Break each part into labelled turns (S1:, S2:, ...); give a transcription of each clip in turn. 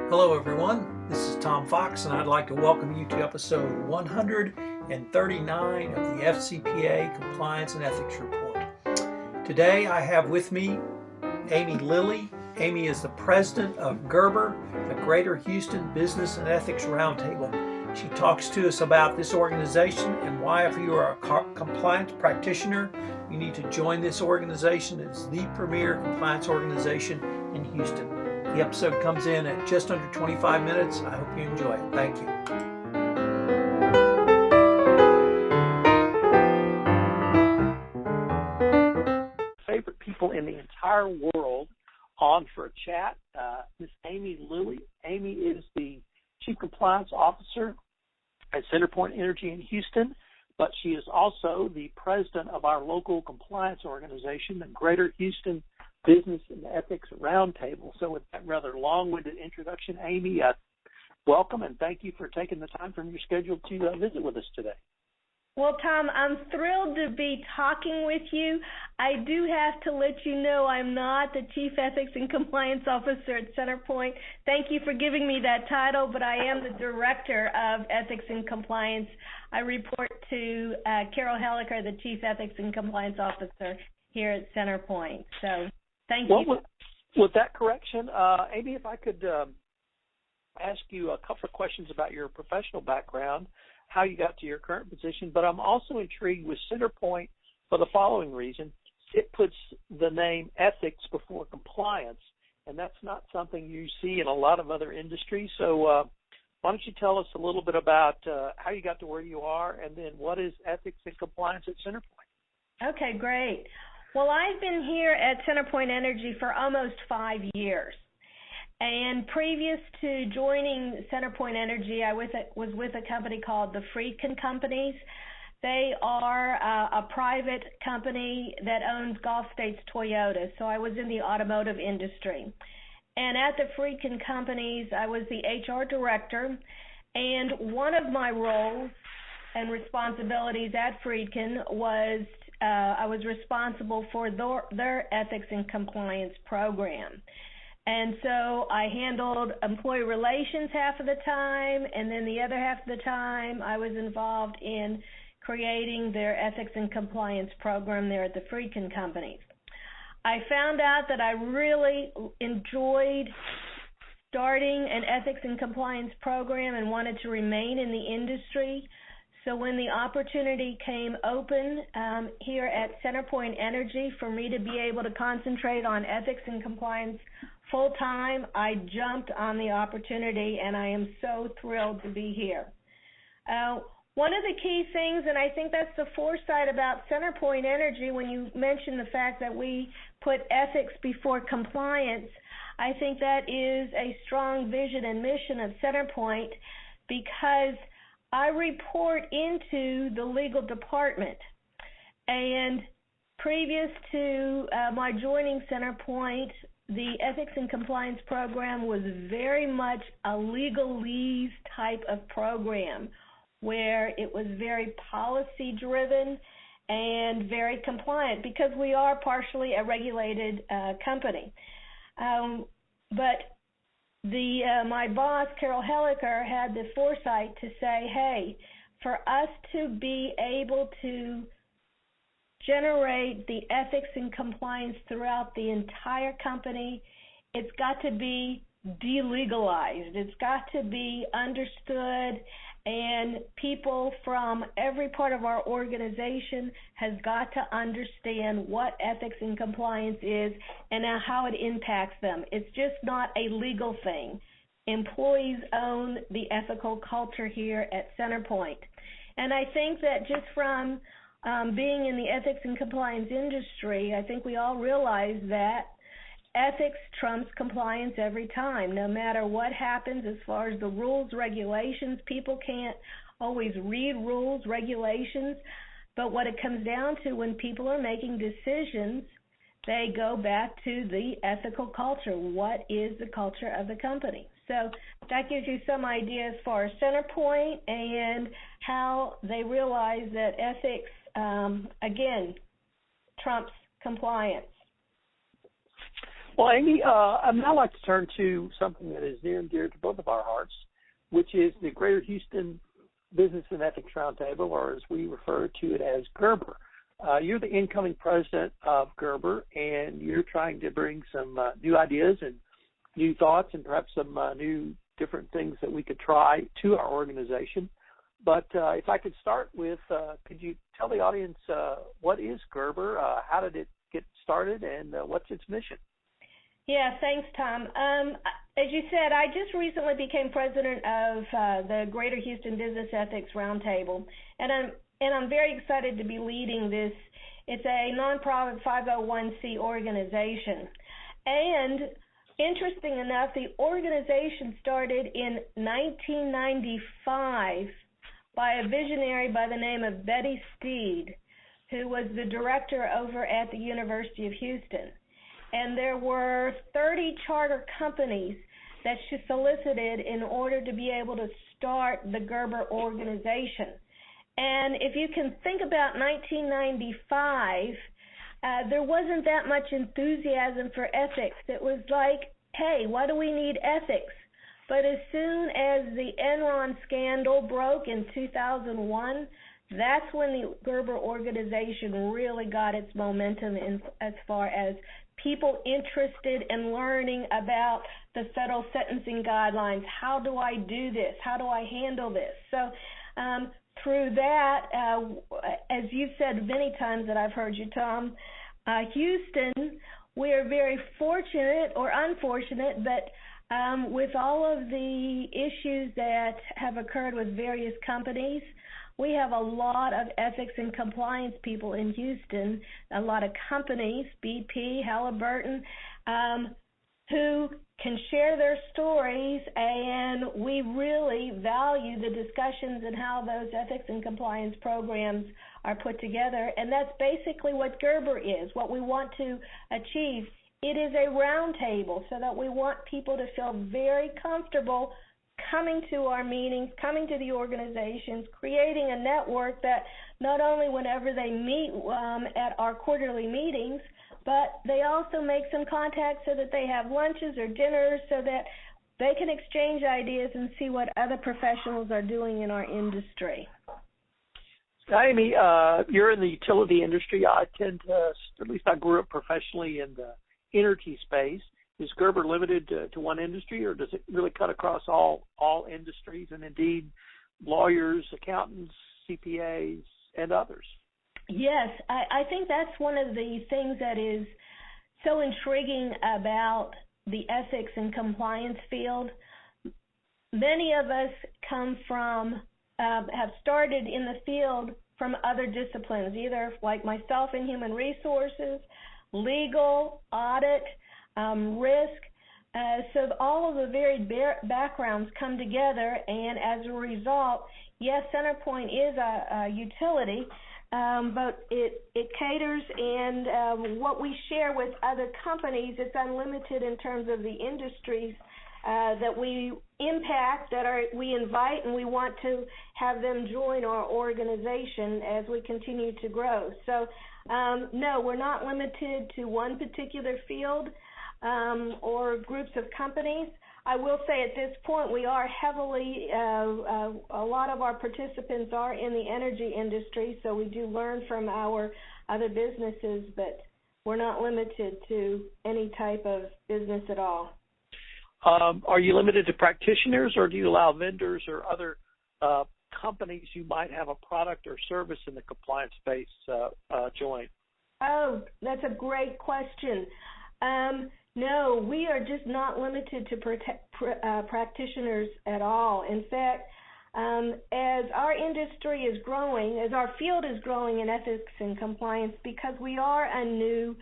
S1: Hello everyone, this is Tom Fox and I'd like to welcome you to episode 139 of the FCPA Compliance and Ethics Report. Today I have with me Amy Lilly. Amy is the president of GHBER, the Greater Houston Business and Ethics Roundtable. She talks to us about this organization and why, if you are a compliance practitioner, you need to join this organization. It's the premier compliance organization in Houston. The episode comes in at just under 25 minutes. I hope you enjoy it. Thank you.
S2: Favorite people in the entire world on for a chat. Miss Amy Lilly. Amy is the Chief Compliance Officer at CenterPoint Energy in Houston, but she is also the president of our local compliance organization, the Greater Houston Business and Ethics Roundtable. So with that rather long-winded introduction, Amy, welcome and thank you for taking the time from your schedule to visit with us today.
S3: Well, Tom, I'm thrilled to be talking with you. I do have to let you know I'm not the Chief Ethics and Compliance Officer at CenterPoint. Thank you for giving me that title, but I am the Director of Ethics and Compliance. I report to Carol Helliker, the Chief Ethics and Compliance Officer here at CenterPoint. So thank you.
S2: With that correction, Amy, if I could ask you a couple of questions about your professional background, how you got to your current position, but I'm also intrigued with CenterPoint for the following reason. It puts the name ethics before compliance, and that's not something you see in a lot of other industries. So why don't you tell us a little bit about how you got to where you are, and then what is ethics and compliance at CenterPoint?
S3: Okay, great. Well, I've been here at CenterPoint Energy for almost 5 years. And previous to joining CenterPoint Energy, I was with a company called the Friedkin Companies. They are a private company that owns Gulf States Toyota, so I was in the automotive industry. And at the Friedkin Companies, I was the HR director, and one of my roles and responsibilities at Friedkin was I was responsible for their ethics and compliance program. And so I handled employee relations half of the time, and then the other half of the time I was involved in creating their ethics and compliance program there at the Friedkin Companies. I found out that I really enjoyed starting an ethics and compliance program and wanted to remain in the industry. So when the opportunity came open here at CenterPoint Energy for me to be able to concentrate on ethics and compliance full-time, I jumped on the opportunity, and I am so thrilled to be here. One of the key things, and I think that's the foresight about CenterPoint Energy when you mention the fact that we put ethics before compliance, I think that is a strong vision and mission of CenterPoint because I report into the legal department. And previous to my joining CenterPoint, the ethics and compliance program was very much a legalese type of program where it was very policy driven and very compliant because we are partially a regulated company. But my boss, Carol Helliker, had the foresight to say, hey, for us to be able to generate the ethics and compliance throughout the entire company, it's got to be delegalized. It's got to be understood, and people from every part of our organization has got to understand what ethics and compliance is and how it impacts them. It's just not a legal thing. Employees own the ethical culture here at CenterPoint. And I think that just from being in the ethics and compliance industry, I think we all realize that ethics trumps compliance every time, no matter what happens as far as the rules, regulations. People can't always read rules, regulations, but what it comes down to when people are making decisions, they go back to the ethical culture. What is the culture of the company? So that gives you some idea as far as CenterPoint and how they realize that ethics, again, trumps compliance.
S2: Well, Amy, I'd now like to turn to something that is near and dear to both of our hearts, which is the Greater Houston Business and Ethics Roundtable, or as we refer to it as GHBER. You're the incoming president of GHBER, and you're trying to bring some new ideas and new thoughts and perhaps some new different things that we could try to our organization. But if I could start with, could you tell the audience what is GHBER, how did it get started, and what's its mission?
S3: Yeah, thanks, Tom. As you said, I just recently became president of the Greater Houston Business Ethics Roundtable, and I'm very excited to be leading this. It's a nonprofit 501c organization, and interesting enough, the organization started in 1995 by a visionary by the name of Betty Steed, who was the director over at the University of Houston. And there were 30 charter companies that she solicited in order to be able to start the GHBER organization. And if you can think about 1995, there wasn't that much enthusiasm for ethics. It was like, hey, why do we need ethics? But as soon as the Enron scandal broke in 2001, that's when the GHBER organization really got its momentum as far as people interested in learning about the federal sentencing guidelines. How do I do this? How do I handle this? So through that, as you've said many times that I've heard you, Tom, Houston, we are very fortunate or unfortunate, but with all of the issues that have occurred with various companies, we have a lot of ethics and compliance people in Houston, a lot of companies, BP, Halliburton, who can share their stories, and we really value the discussions and how those ethics and compliance programs are put together, and that's basically what GHBER is, what we want to achieve. It is a roundtable so that we want people to feel very comfortable coming to our meetings, coming to the organizations, creating a network that not only whenever they meet at our quarterly meetings, but they also make some contacts so that they have lunches or dinners so that they can exchange ideas and see what other professionals are doing in our industry.
S2: Amy, you're in the utility industry. I tend to, at least I grew up professionally in the energy space. Is GHBER limited to one industry, or does it really cut across all industries and indeed lawyers, accountants, CPAs, and others?
S3: Yes, I think that's one of the things that is so intriguing about the ethics and compliance field. Many of us come from, have started in the field from other disciplines, either like myself in human resources, legal, audit, risk. So all of the varied backgrounds come together, and as a result, yes, CenterPoint is a utility, but it caters, and what we share with other companies, it's unlimited in terms of the industries that we impact, we invite, and we want to have them join our organization as we continue to grow. So no, we're not limited to one particular field or groups of companies. I will say at this point we are heavily, a lot of our participants are in the energy industry, so we do learn from our other businesses, but we're not limited to any type of business at all.
S2: Are you limited to practitioners, or do you allow vendors or other companies who might have a product or service in the compliance space join?
S3: Oh, that's a great question. No, we are just not limited to practitioners at all. In fact, as our industry is growing, as our field is growing in ethics and compliance, because we are a new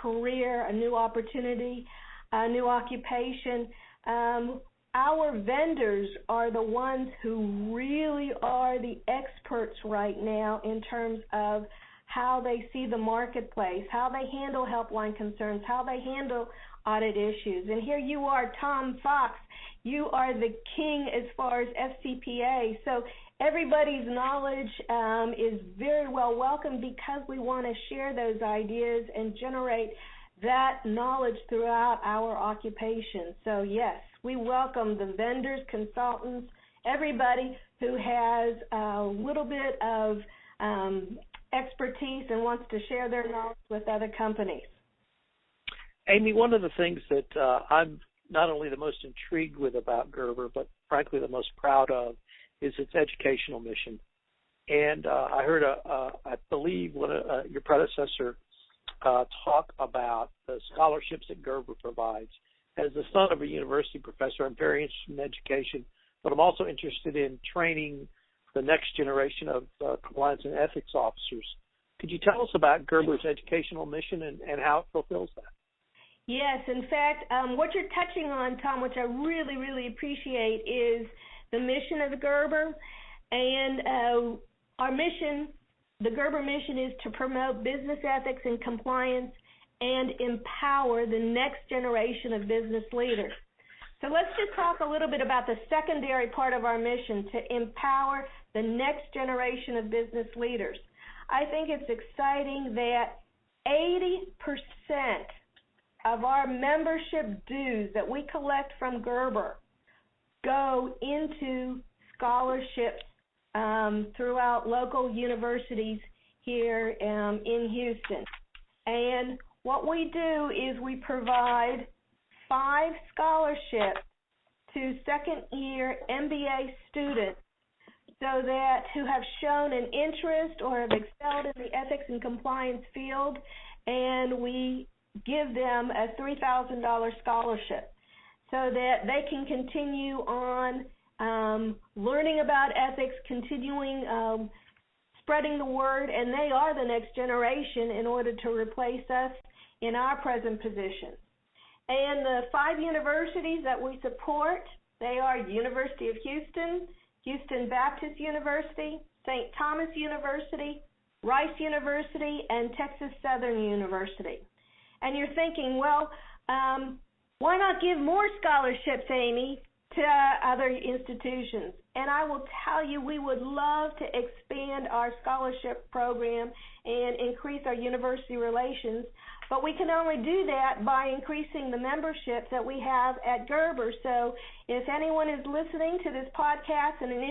S3: career, a new opportunity, a new occupation, our vendors are the ones who really are the experts right now in terms of how they see the marketplace, how they handle helpline concerns, how they handle audit issues. And here you are, Tom Fox, you are the king as far as FCPA. So everybody's knowledge is very well welcome, because we want to share those ideas and generate that knowledge throughout our occupation. So yes, we welcome the vendors, consultants, everybody who has a little bit of expertise and wants to share their knowledge with other companies.
S2: Amy, one of the things that I'm not only the most intrigued with about GHBER, but frankly the most proud of, is its educational mission. And I heard, I believe, your predecessor talk about the scholarships that GHBER provides. As the son of a university professor, I'm very interested in education, but I'm also interested in training the next generation of compliance and ethics officers. Could you tell us about GHBER's educational mission and how it fulfills that?
S3: Yes, in fact, what you're touching on, Tom, which I really, really appreciate, is the mission of GHBER. And our mission, the GHBER mission, is to promote business ethics and compliance and empower the next generation of business leaders. So let's just talk a little bit about the secondary part of our mission, to empower the next generation of business leaders. I think it's exciting that 80% of our membership dues that we collect from GHBER go into scholarships throughout local universities here in Houston. And what we do is we provide 5 scholarships to second-year MBA students who have shown an interest or have excelled in the ethics and compliance field, and we give them a $3,000 scholarship so that they can continue on learning about ethics, continuing spreading the word, and they are the next generation in order to replace us in our present positions. And the 5 universities that we support, they are University of Houston, Houston Baptist University, St. Thomas University, Rice University, and Texas Southern University. And you're thinking, well, why not give more scholarships, Amy, to other institutions? And I will tell you, we would love to expand our scholarship program and increase our university relations, but we can only do that by increasing the membership that we have at GHBER. So if anyone is listening to this podcast and is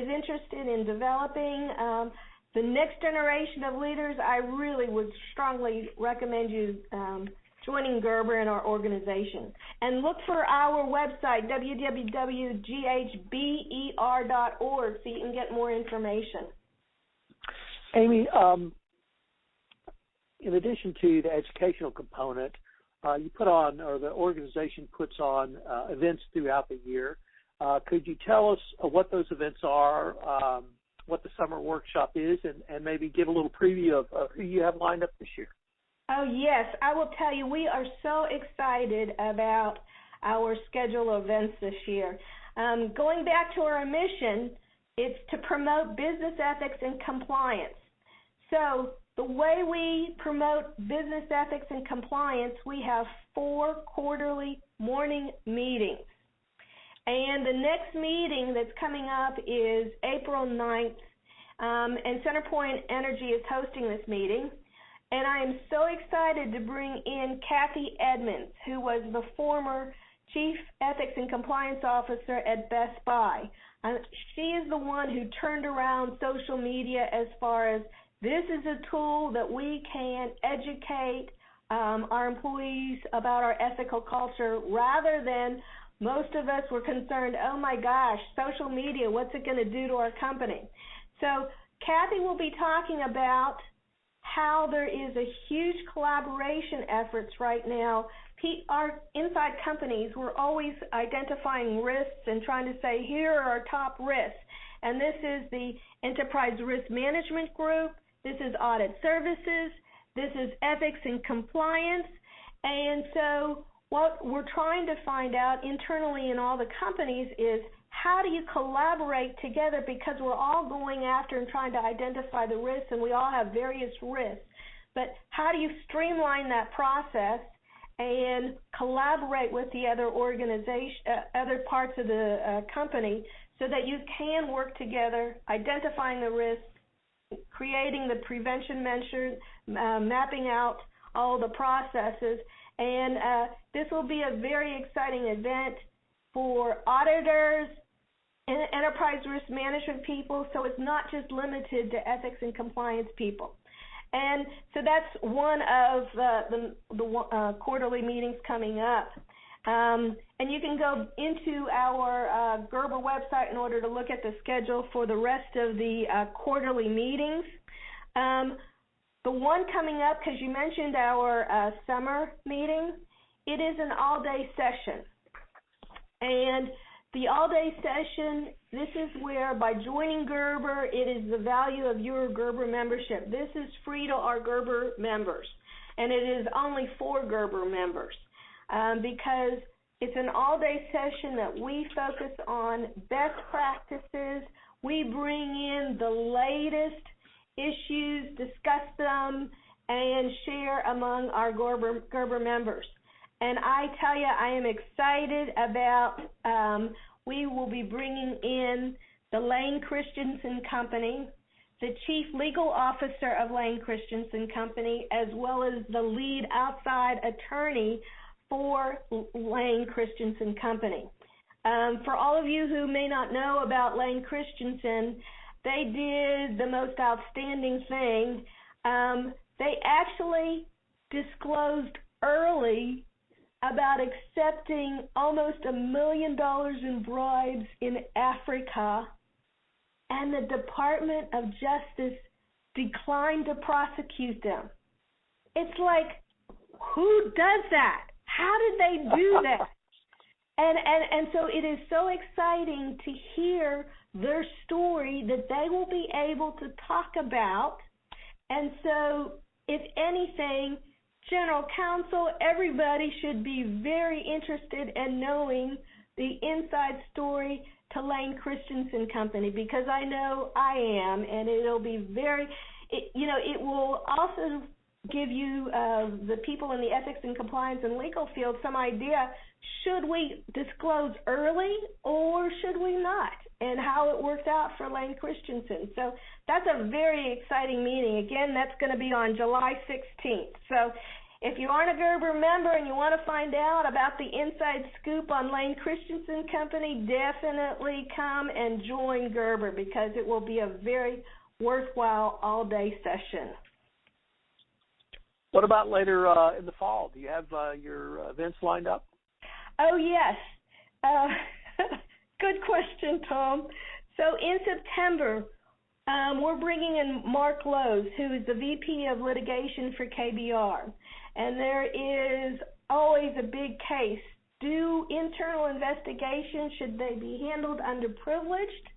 S3: interested in developing the next generation of leaders, I really would strongly recommend you joining GHBER in our organization. And look for our website, www.ghber.org, so you can get more information.
S2: Amy, in addition to the educational component, you put on, or the organization puts on, events throughout the year. Could you tell us what those events are, what the summer workshop is, and maybe give a little preview of who you have lined up this year?
S3: Oh, yes. I will tell you, we are so excited about our schedule of events this year. Going back to our mission, it's to promote business ethics and compliance. So the way we promote business ethics and compliance, we have 4 quarterly morning meetings. And the next meeting that's coming up is April 9th, and CenterPoint Energy is hosting this meeting. And I am so excited to bring in Kathy Edmonds, who was the former Chief Ethics and Compliance Officer at Best Buy. She is the one who turned around social media as far as this is a tool that we can educate our employees about our ethical culture, rather than most of us were concerned, oh my gosh, social media, what's it going to do to our company? So Kathy will be talking about how there is a huge collaboration efforts right now. Our inside companies, we're always identifying risks and trying to say, here are our top risks. And this is the Enterprise Risk Management Group. This is Audit Services. This is Ethics and Compliance. And so what we're trying to find out internally in all the companies is, how do you collaborate together, because we're all going after and trying to identify the risks, and we all have various risks. But how do you streamline that process and collaborate with the other other parts of the company, so that you can work together, identifying the risks, creating the prevention measures, mapping out all the processes. And this will be a very exciting event for auditors and enterprise risk management people, so it's not just limited to ethics and compliance people. And so that's one of the quarterly meetings coming up. And you can go into our GHBER website in order to look at the schedule for the rest of the quarterly meetings. The one coming up, because you mentioned our summer meeting, it is an all-day session. And the all-day session, this is where by joining GHBER, it is the value of your GHBER membership. This is free to our GHBER members, and it is only for GHBER members because it's an all-day session that we focus on best practices. We bring in the latest issues, discuss them, and share among our GHBER members. And I tell you, I am excited about, we will be bringing in the Lane Christensen Company, the Chief Legal Officer of Lane Christensen Company, as well as the lead outside attorney for Lane Christensen Company. For all of you who may not know about Lane Christensen, they did the most outstanding thing. They actually disclosed early about accepting almost $1 million in bribes in Africa, and the Department of Justice declined to prosecute them. It's like, who does that? How did they do that? And so it is so exciting to hear their story that they will be able to talk about. And so, if anything, General Counsel, everybody should be very interested in knowing the inside story to Lane Christensen Company, because I know I am, and it'll be it will also give you, the people in the ethics and compliance and legal field, some idea, should we disclose early or should we not, and how it worked out for Lane Christensen. So that's a very exciting meeting. Again, that's going to be on July 16th. So if you aren't a GHBER member and you want to find out about the inside scoop on Lane Christensen Company, definitely come and join GHBER, because it will be a very worthwhile all-day session.
S2: What about later in the fall? Do you have your events lined up?
S3: Oh, yes. Good question, Tom. So in September, we're bringing in Mark Lowe's, who is the VP of Litigation for KBR. And there is always a big case. Do internal investigations, should they be handled underprivileged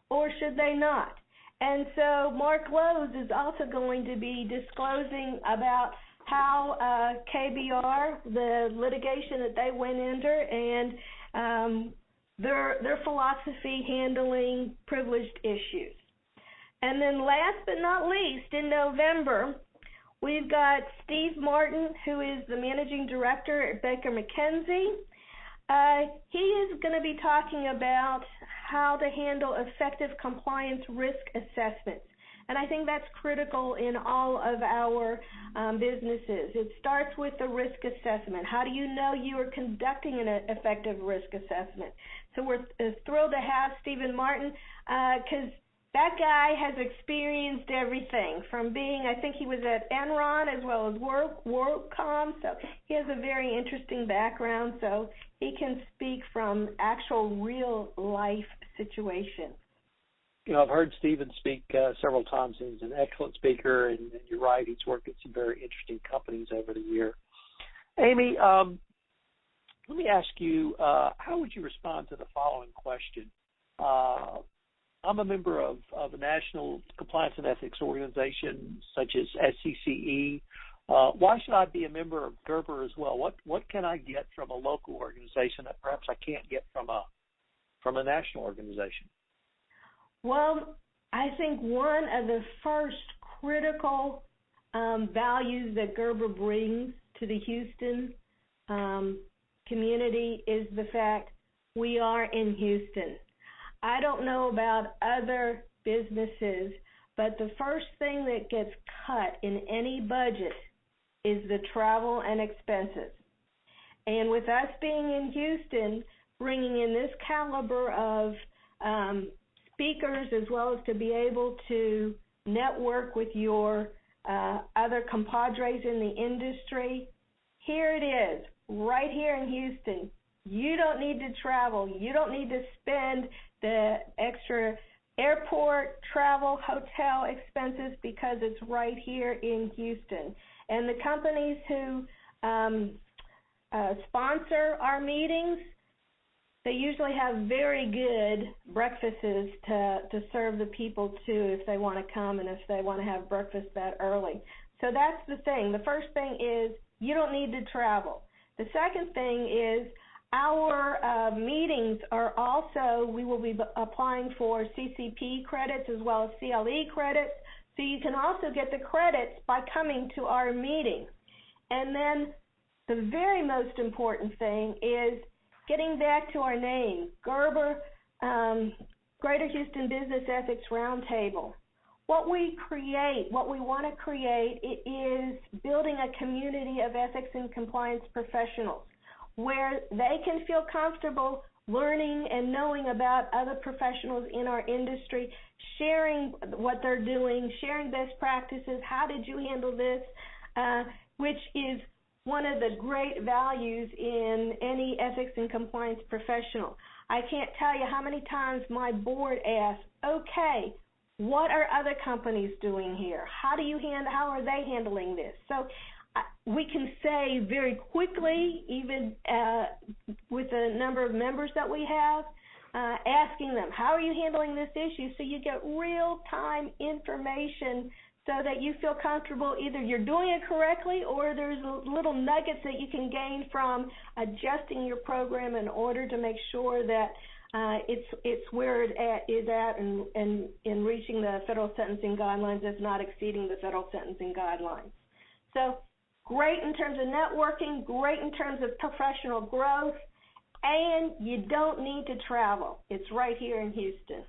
S3: or should they not? And so Mark Lowe's is also going to be disclosing about how KBR, the litigation that they went under, and their philosophy handling privileged issues. And then last but not least, in November, we've got Steve Martin, who is the Managing Director at Baker McKenzie. He is going to be talking about how to handle effective compliance risk assessments. And I think that's critical in all of our businesses. It starts with the risk assessment. How do you know you are conducting an effective risk assessment? So we're thrilled to have Stephen Martin, because that guy has experienced everything from being, I think he was at Enron as well as WorldCom, so he has a very interesting background, so he can speak from actual real-life situations.
S2: You know, I've heard Stephen speak several times. He's an excellent speaker, and you're right, he's worked at some very interesting companies over the year. Amy, let me ask you, how would you respond to the following question? I'm a member of a national compliance and ethics organization such as SCCE. Why should I be a member of GHBER as well? What can I get from a local organization that perhaps I can't get from a national organization?
S3: Well, I think one of the first critical values that GHBER brings to the Houston community is the fact we are in Houston. I don't know about other businesses, but the first thing that gets cut in any budget is the travel and expenses. And with us being in Houston, bringing in this caliber of speakers, as well as to be able to network with your other compadres in the industry, here it is, right here in Houston. You don't need to travel. You don't need to spend the extra airport, travel, hotel expenses because it's right here in Houston. And the companies who sponsor our meetings, they usually have very good breakfasts to serve the people too if they want to come and if they want to have breakfast that early. So that's the thing. The first thing is you don't need to travel. The second thing is our meetings are also, we will be applying for CCP credits as well as CLE credits, so you can also get the credits by coming to our meeting. And then the very most important thing is getting back to our name, GHBER, Greater Houston Business Ethics Roundtable. What we create, what we want to create, it is building a community of ethics and compliance professionals where they can feel comfortable learning and knowing about other professionals in our industry, sharing what they're doing, sharing best practices, how did you handle this, which is one of the great values in any ethics and compliance professional. I can't tell you how many times my board asks, okay, what are other companies doing here? How are they handling this? So we can say very quickly, even with the number of members that we have, asking them, how are you handling this issue? So you get real-time information so that you feel comfortable either you're doing it correctly or there's little nuggets that you can gain from adjusting your program in order to make sure that it's where it is at and in reaching the federal sentencing guidelines, if not exceeding the federal sentencing guidelines. So great in terms of networking, great in terms of professional growth, and you don't need to travel. It's right here in Houston.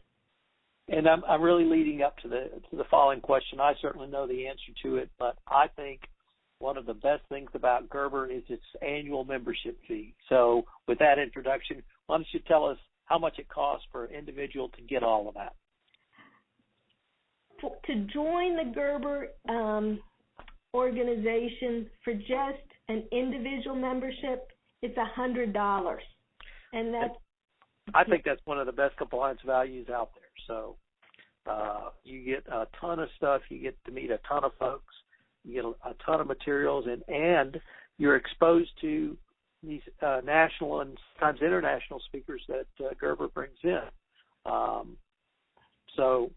S2: And I'm really leading up to the following question. I certainly know the answer to it, but I think one of the best things about GHBER is its annual membership fee. So with that introduction, why don't you tell us how much it costs for an individual to get all of that?
S3: To join the GHBER organization for just an individual membership, it's $100, and that's.
S2: I think that's one of the best compliance values out there. So you get a ton of stuff. You get to meet a ton of folks. You get a ton of materials, and you're exposed to these national and sometimes international speakers that GHBER brings in. So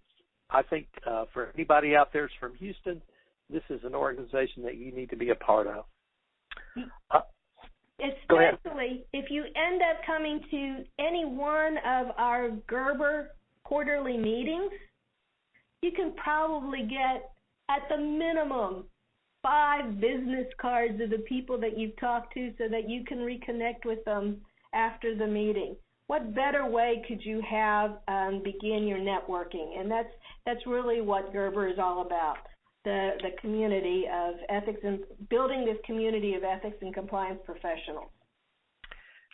S2: I think for anybody out there from Houston, this is an organization that you need to be a part of.
S3: Especially if you end up coming to any one of our GHBER quarterly meetings, you can probably get, at the minimum, 5 business cards of the people that you've talked to so that you can reconnect with them after the meeting. What better way could you have begin your networking? And that's really what GHBER is all about. The community of ethics and building this community of ethics and compliance professionals.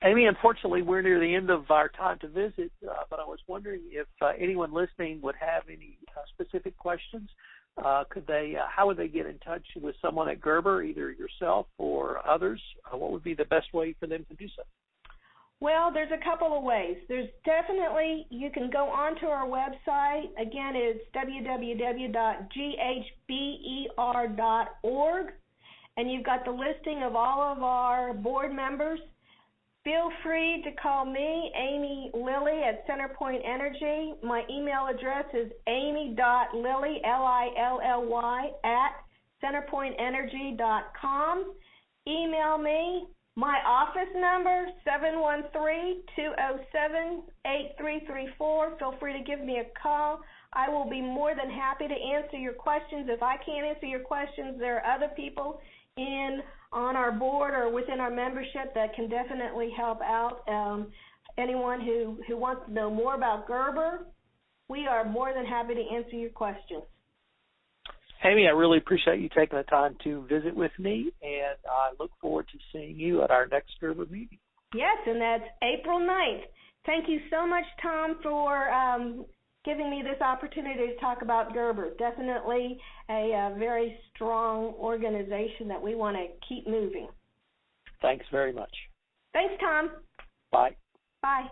S2: Amy, unfortunately, we're near the end of our time to visit, but I was wondering if anyone listening would have any specific questions. How would they get in touch with someone at GHBER, either yourself or others? What would be the best way for them to do so?
S3: Well, there's a couple of ways. There's definitely, you can go onto our website. Again, it's www.ghber.org, and you've got the listing of all of our board members. Feel free to call me, Amy Lilly, at CenterPoint Energy. My email address is amy.lilly, Lilly, at centerpointenergy.com. Email me. My office number, 713-207-8334. Feel free to give me a call. I will be more than happy to answer your questions. If I can't answer your questions, there are other people on our board or within our membership that can definitely help out. Anyone who wants to know more about GHBER, we are more than happy to answer your questions.
S2: Amy, I really appreciate you taking the time to visit with me, and I look forward to seeing you at our next GHBER meeting.
S3: Yes, and that's April 9th. Thank you so much, Tom, for giving me this opportunity to talk about GHBER. Definitely a very strong organization that we want to keep moving.
S2: Thanks very much.
S3: Thanks, Tom.
S2: Bye.
S3: Bye.